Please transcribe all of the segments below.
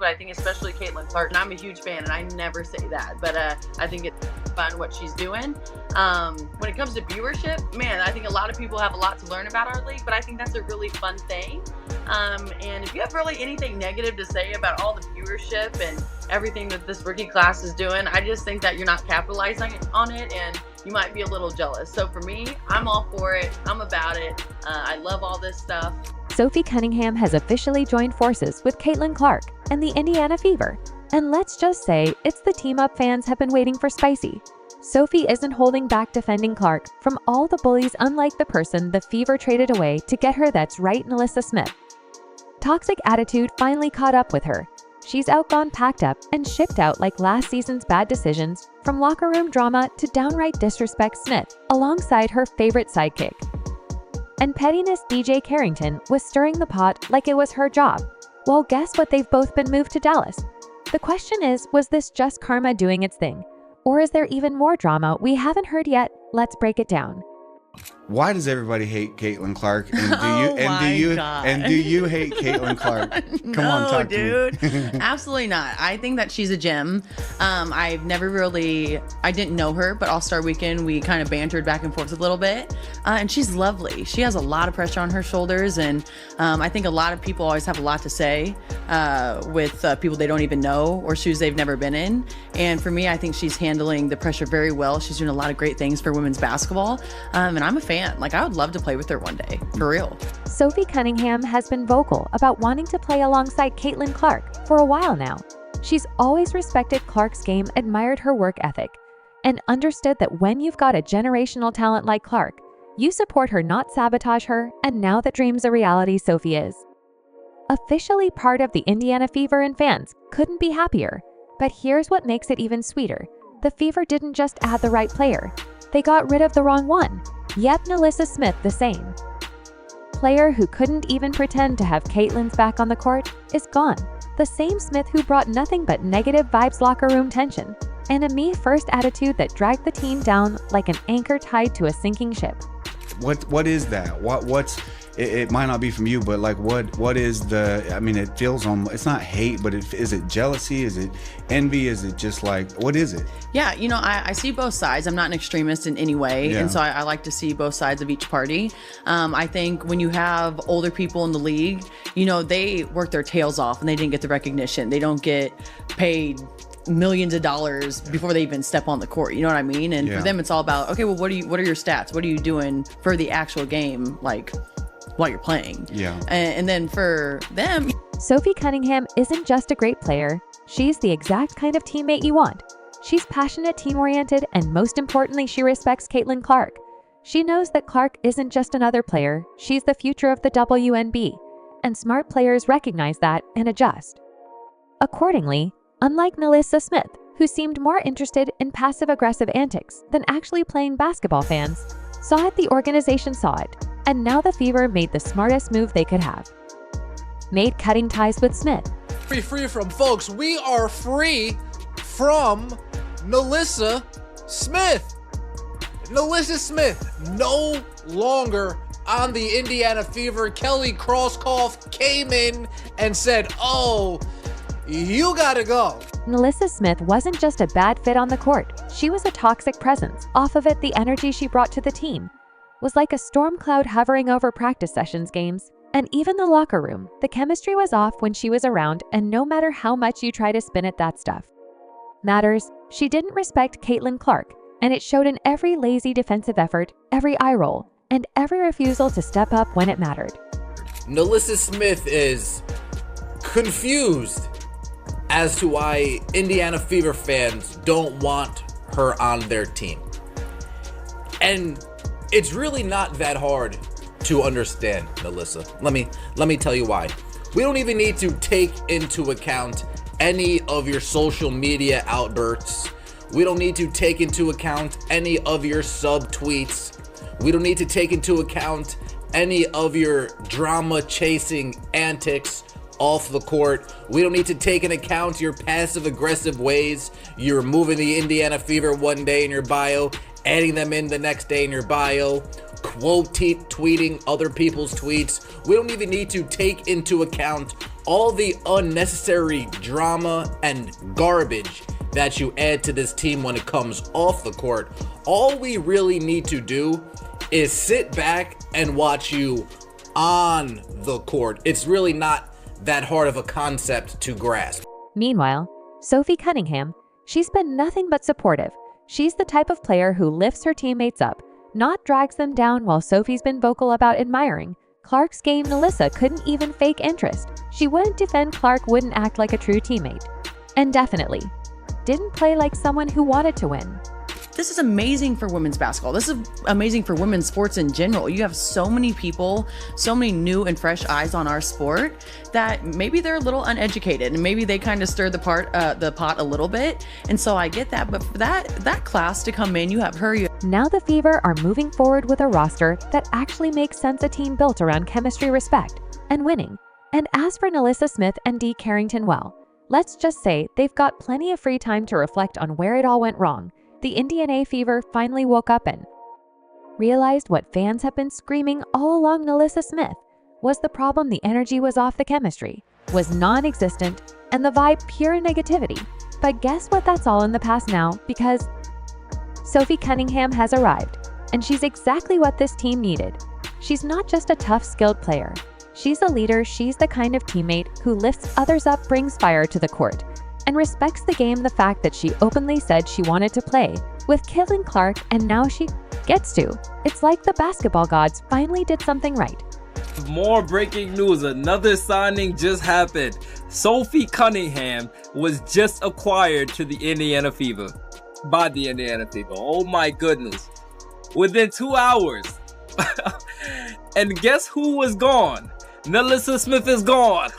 but I think especially Caitlin Clark, and I'm a huge fan, and I never say that, but I think it's fun what she's doing. When it comes to viewership, man, I think a lot of people have a lot to learn about our league, but I think that's a really fun thing. And if you have really anything negative to say about all the viewership and everything that this rookie class is doing, I just think that you're not capitalizing on it, and you might be a little jealous. So for me, I'm all for it. I'm about it. I love all this stuff. Sophie Cunningham has officially joined forces with Caitlin Clark and the Indiana Fever. And let's just say it's the team-up fans have been waiting for spicy. Sophie isn't holding back defending Clark from all the bullies, unlike the person the Fever traded away to get her. That's right, NaLyssa Smith. Toxic attitude finally caught up with her. She's outgone, packed up, and shipped out like last season's bad decisions, from locker room drama to downright disrespect Smith, alongside her favorite sidekick. And pettiness DJ Carrington was stirring the pot like it was her job. Well, guess what? They've both been moved to Dallas. The question is, was this just karma doing its thing? Or is there even more drama we haven't heard yet? Let's break it down. Why does everybody hate Caitlin Clark? And do you hate Caitlin Clark? Come on, talk dude. to me. Absolutely not. I think that she's a gem. I didn't know her, but All-Star Weekend, we kind of bantered back and forth a little bit. And she's lovely. She has a lot of pressure on her shoulders. And I think a lot of people always have a lot to say with people they don't even know or shoes they've never been in. And for me, I think she's handling the pressure very well. She's doing a lot of great things for women's basketball. And I'm a fan. Like, I would love to play with her one day, for real. Sophie Cunningham has been vocal about wanting to play alongside Caitlin Clark for a while now. She's always respected Clark's game, admired her work ethic, and understood that when you've got a generational talent like Clark, you support her, not sabotage her, and now that dream's a reality, Sophie is officially part of the Indiana Fever, and fans couldn't be happier. But here's what makes it even sweeter. The Fever didn't just add the right player. They got rid of the wrong one. Yep, NaLyssa Smith, the same player who couldn't even pretend to have Caitlin's back on the court, is gone. The same Smith who brought nothing but negative vibes, locker room tension, and a me-first attitude that dragged the team down like an anchor tied to a sinking ship. What is that? What's it might not be from you, but like what is the, I mean, it feels it's not hate, but is it jealousy? Is it envy? Is it just like, what is it? Yeah, I see both sides. I'm not an extremist in any way. Yeah. And so I like to see both sides of each party. I think when you have older people in the league, they work their tails off and they didn't get the recognition. They don't get paid millions of dollars before they even step on the court. You know what I mean? And for them, it's all about, okay, well, what are your stats? What are you doing for the actual game? Like, while you're playing. Yeah. And then for them, Sophie Cunningham isn't just a great player. She's the exact kind of teammate you want. She's passionate, team-oriented, and most importantly, she respects Caitlin Clark. She knows that Clark isn't just another player. She's the future of the WNBA, and smart players recognize that and adjust accordingly. Unlike NaLyssa Smith, who seemed more interested in passive-aggressive antics than actually playing basketball, fans saw it, the organization saw it, and now the Fever made the smartest move they could have. Made cutting ties with Smith. Free from, folks. We are free from NaLyssa Smith. NaLyssa Smith no longer on the Indiana Fever. Kelly Krauskopf came in and said, "Oh, you gotta go." NaLyssa Smith wasn't just a bad fit on the court. She was a toxic presence. Off of it, the energy she brought to the team was like a storm cloud hovering over practice sessions, games, and even the locker room. The chemistry was off when she was around, and no matter how much you try to spin it, that stuff matters. She didn't respect Caitlin Clark, and it showed in every lazy defensive effort, every eye roll, and every refusal to step up when it mattered. NaLyssa Smith is confused as to why Indiana Fever fans don't want her on their team. And it's really not that hard to understand, NaLyssa. Let me tell you why. We don't even need to take into account any of your social media outbursts. We don't need to take into account any of your sub-tweets. We don't need to take into account any of your drama-chasing antics off the court. We don't need to take into account your passive-aggressive ways. You're moving the Indiana Fever one day in your bio, adding them in the next day in your bio, tweeting other people's tweets. We don't even need to take into account all the unnecessary drama and garbage that you add to this team when it comes off the court, all we really need to do is sit back and watch you on the court. It's really not that hard of a concept to grasp. Meanwhile, Sophie Cunningham, she's been nothing but supportive. She's the type of player who lifts her teammates up, not drags them down. While Sophie's been vocal about admiring Clark's game, NaLyssa couldn't even fake interest. She wouldn't defend Clark, wouldn't act like a true teammate, and definitely didn't play like someone who wanted to win. This is amazing for women's basketball. This is amazing for women's sports in general. You have so many people, so many new and fresh eyes on our sport that maybe they're a little uneducated and maybe they kind of stir the pot a little bit. And so I get that, but for that class to come in, you have her. Now the Fever are moving forward with a roster that actually makes sense, a team built around chemistry, respect, and winning. And as for NaLyssa Smith and Dee Carrington, well, let's just say they've got plenty of free time to reflect on where it all went wrong. The Indiana Fever finally woke up and realized what fans have been screaming all along. NaLyssa Smith was the problem. The energy was off, the chemistry was non-existent, and the vibe pure negativity. But guess what? That's all in the past now, because Sophie Cunningham has arrived, and she's exactly what this team needed. She's not just a tough, skilled player. She's a leader. She's the kind of teammate who lifts others up, brings fire to the court, and respects the game. The fact that she openly said she wanted to play with Caitlin Clark, and now she gets to. It's like the basketball gods finally did something right. More breaking news. Another signing just happened. Sophie Cunningham was just acquired to the Indiana Fever by the Indiana Fever. Oh my goodness. Within 2 hours. And guess who was gone? NaLyssa Smith is gone.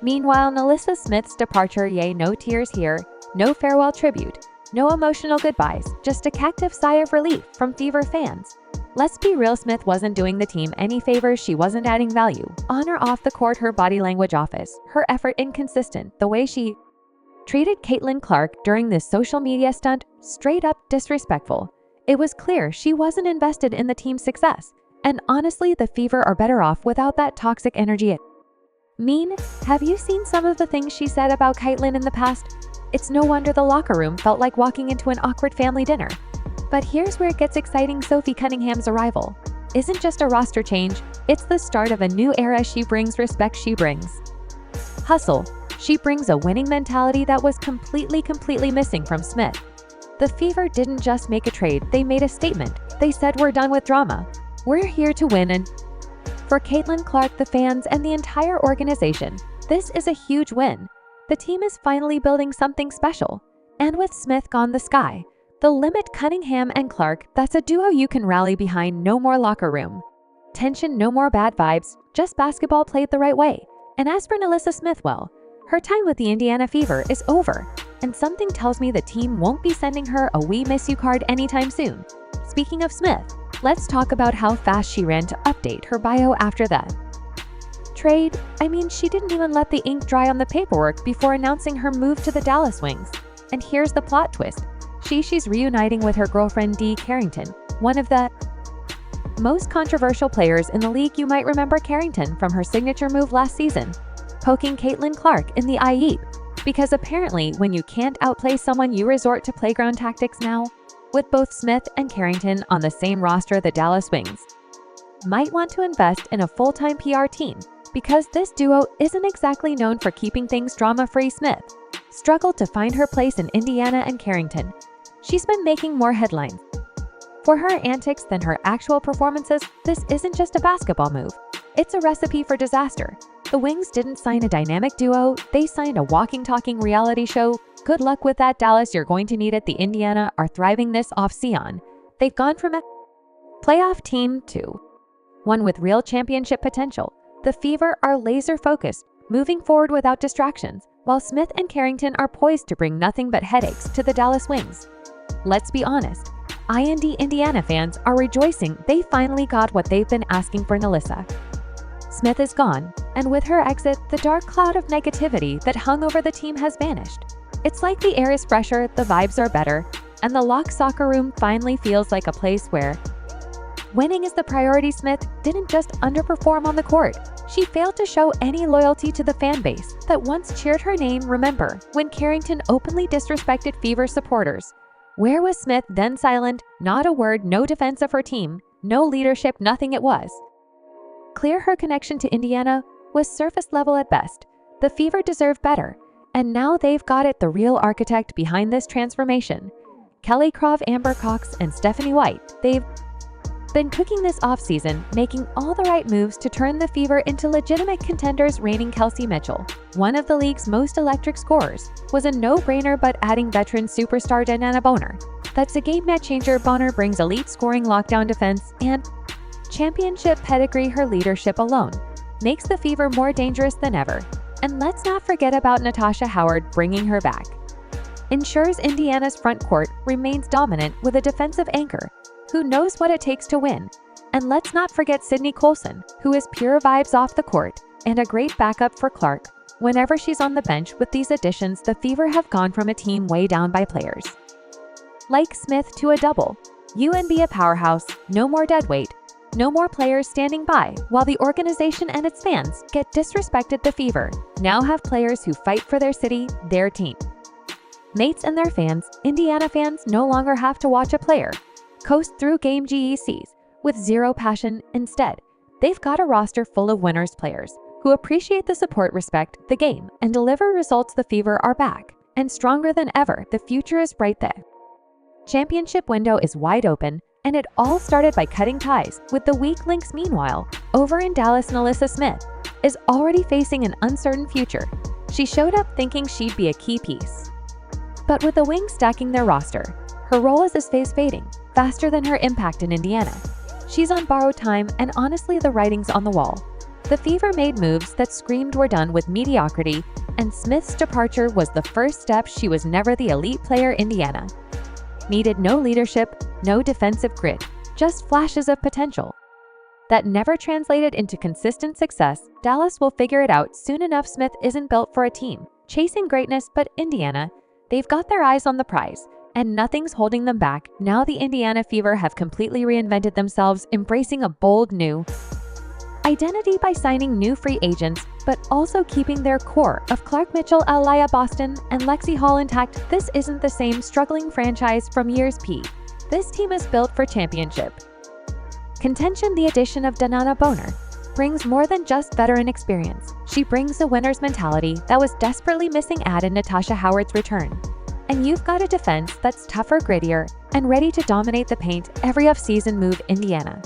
Meanwhile, NaLyssa Smith's departure, no tears here, no farewell tribute, no emotional goodbyes, just a collective sigh of relief from Fever fans. Let's be real, Smith wasn't doing the team any favors. She wasn't adding value. On or off the court, her body language office, her effort inconsistent, the way she treated Caitlin Clark during this social media stunt, straight up disrespectful. It was clear she wasn't invested in the team's success, and honestly, the Fever are better off without that toxic energy. Have you seen some of the things she said about Caitlin in the past? It's no wonder the locker room felt like walking into an awkward family dinner. But here's where it gets exciting. Sophie Cunningham's arrival isn't just a roster change, it's the start of a new era. She brings respect, she brings hustle, she brings a winning mentality that was completely missing from Smith. The Fever didn't just make a trade, they made a statement. They said, we're done with drama. We're here to win. And for Caitlin Clark, the fans, and the entire organization, this is a huge win. The team is finally building something special. And with Smith gone, the sky the limit. Cunningham and Clark, that's a duo you can rally behind. No more locker room tension, no more bad vibes, just basketball played the right way. And as for NaLyssa Smith, well, her time with the Indiana Fever is over, and something tells me the team won't be sending her a "we miss you" card anytime soon. Speaking of Smith, let's talk about how fast she ran to update her bio after that trade. She didn't even let the ink dry on the paperwork before announcing her move to the Dallas Wings. And here's the plot twist. She's reuniting with her girlfriend Dee Carrington, one of the most controversial players in the league. You might remember Carrington from her signature move last season, poking Caitlin Clark in the eye. Because apparently when you can't outplay someone, you resort to playground tactics now. With both Smith and Carrington on the same roster, the Dallas Wings might want to invest in a full-time PR team, because this duo isn't exactly known for keeping things drama-free. Smith struggled to find her place in Indiana, and Carrington, she's been making more headlines for her antics than her actual performances. This isn't just a basketball move, it's a recipe for disaster. The Wings didn't sign a dynamic duo, they signed a walking, talking reality show. Good luck with that, Dallas, you're going to need it. The Indiana are thriving this off-season. They've gone from a playoff team to one with real championship potential. The Fever are laser-focused, moving forward without distractions, while Smith and Carrington are poised to bring nothing but headaches to the Dallas Wings. Let's be honest, Indiana fans are rejoicing. They finally got what they've been asking for. NaLyssa Smith is gone, and with her exit, the dark cloud of negativity that hung over the team has vanished. It's like the air is fresher, the vibes are better, and the lock soccer room finally feels like a place where winning is the priority. Smith didn't just underperform on the court, She failed to show any loyalty to the fan base that once cheered her name. Remember when Carrington openly disrespected Fever supporters? Where was Smith then? Silent, not a word, no defense of her team, no leadership, nothing. It was clear her connection to Indiana was surface level at best. The Fever deserved better, and now they've got it. The real architect behind this transformation, Kelly Krov, Amber Cox, and Stephanie White. They've been cooking this offseason, making all the right moves to turn the Fever into legitimate contenders. Reigning Kelsey Mitchell, one of the league's most electric scorers, was a no-brainer, but adding veteran superstar Danana Boner, that's a game changer. Bonner brings elite scoring, lockdown defense, and championship pedigree. Her leadership alone makes the Fever more dangerous than ever. And let's not forget about Natasha Howard. Bringing her back ensures Indiana's front court remains dominant with a defensive anchor who knows what it takes to win. And let's not forget Sydney Colson, who is pure vibes off the court and a great backup for Clark whenever she's on the bench. With these additions, the Fever have gone from a team way down by players like Smith to a WNBA powerhouse. No more deadweight, no more players standing by while the organization and its fans get disrespected. The Fever now have players who fight for their city, their team mates, and their fans. Indiana fans no longer have to watch a player coast through game GECs with zero passion. Instead, they've got a roster full of winners, players who appreciate the support, respect the game, and deliver results. The Fever are back and stronger than ever. The future is bright. The championship window is wide open, and it all started by cutting ties with the weak links. Meanwhile, over in Dallas, Alyssa Smith is already facing an uncertain future. She showed up thinking she'd be a key piece, but with the Wings stacking their roster, her role is fading faster than her impact in Indiana. She's on borrowed time, and honestly, the writing's on the wall. The Fever made moves that screamed we're done with mediocrity, and Smith's departure was the first step. She was never the elite player Indiana needed. No leadership, no defensive grit, just flashes of potential that never translated into consistent success. Dallas will figure it out soon enough. Smith isn't built for a team chasing greatness, but Indiana, they've got their eyes on the prize, and nothing's holding them back. Now the Indiana Fever have completely reinvented themselves, embracing a bold new identity by signing new free agents, but also keeping their core of Clark Mitchell, Aliyah Boston, and Lexi Hall intact. This isn't the same struggling franchise from years P. This team is built for championship contention. The addition of Danana Boner brings more than just veteran experience. She brings a winner's mentality that was desperately missing. Add in Natasha Howard's return, and you've got a defense that's tougher, grittier, and ready to dominate the paint. Every offseason move Indiana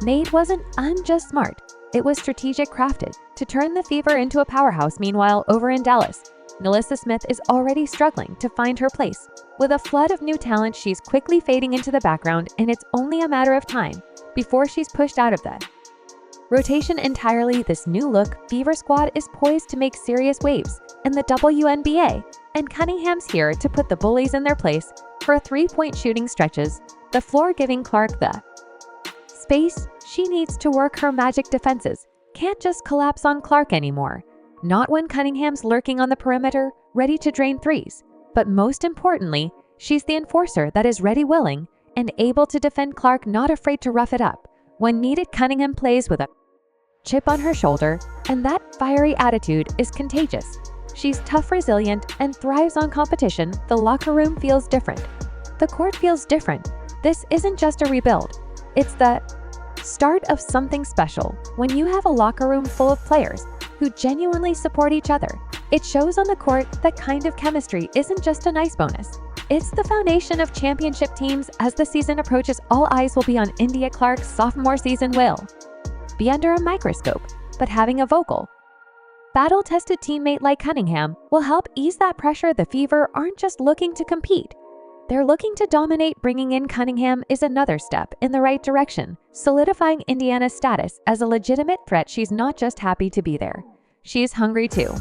made wasn't unjust smart, it was strategic, crafted to turn the Fever into a powerhouse. Meanwhile, over in Dallas, Alyssa Smith is already struggling to find her place. With a flood of new talent, she's quickly fading into the background, and it's only a matter of time before she's pushed out of the rotation entirely. This new look Fever squad is poised to make serious waves in the WNBA, and Cunningham's here to put the bullies in their place for a three-point shooting stretches the floor, giving Clark the space she needs to work. Her magic defenses can't just collapse on Clark anymore, not when Cunningham's lurking on the perimeter, ready to drain threes. But most importantly, she's the enforcer that is ready, willing, and able to defend Clark, not afraid to rough it up when needed. Cunningham plays with a chip on her shoulder, and that fiery attitude is contagious. She's tough, resilient, and thrives on competition. The locker room feels different. The court feels different. This isn't just a rebuild. It's the start of something special. When you have a locker room full of players who genuinely support each other, it shows on the court. That kind of chemistry isn't just a nice bonus. It's the foundation of championship teams. As the season approaches, all eyes will be on India. Clark's sophomore season will be under a microscope, but having a vocal, battle-tested teammate like Cunningham will help ease that pressure. The Fever aren't just looking to compete, they're looking to dominate. Bringing in Cunningham is another step in the right direction, solidifying Indiana's status as a legitimate threat. She's not just happy to be there, she's hungry to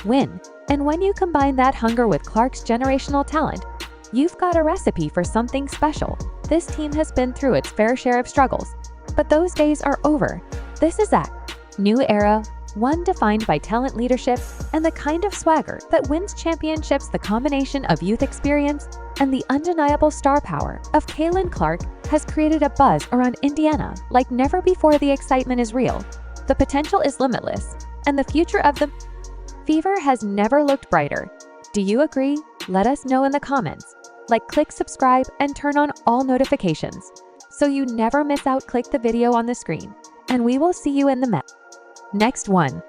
win. And when you combine that hunger with Clark's generational talent, you've got a recipe for something special. This team has been through its fair share of struggles, but those days are over. This is a new era, one defined by talent, leadership, and the kind of swagger that wins championships. The combination of youth experience and the undeniable star power of Caitlin Clark has created a buzz around Indiana like never before. The excitement is real, The potential is limitless, and the future of the Fever has never looked brighter. Do you agree? Let us know in the comments. Like, click subscribe, and turn on all notifications so you never miss out. Click the video on the screen, and we will see you in the next one.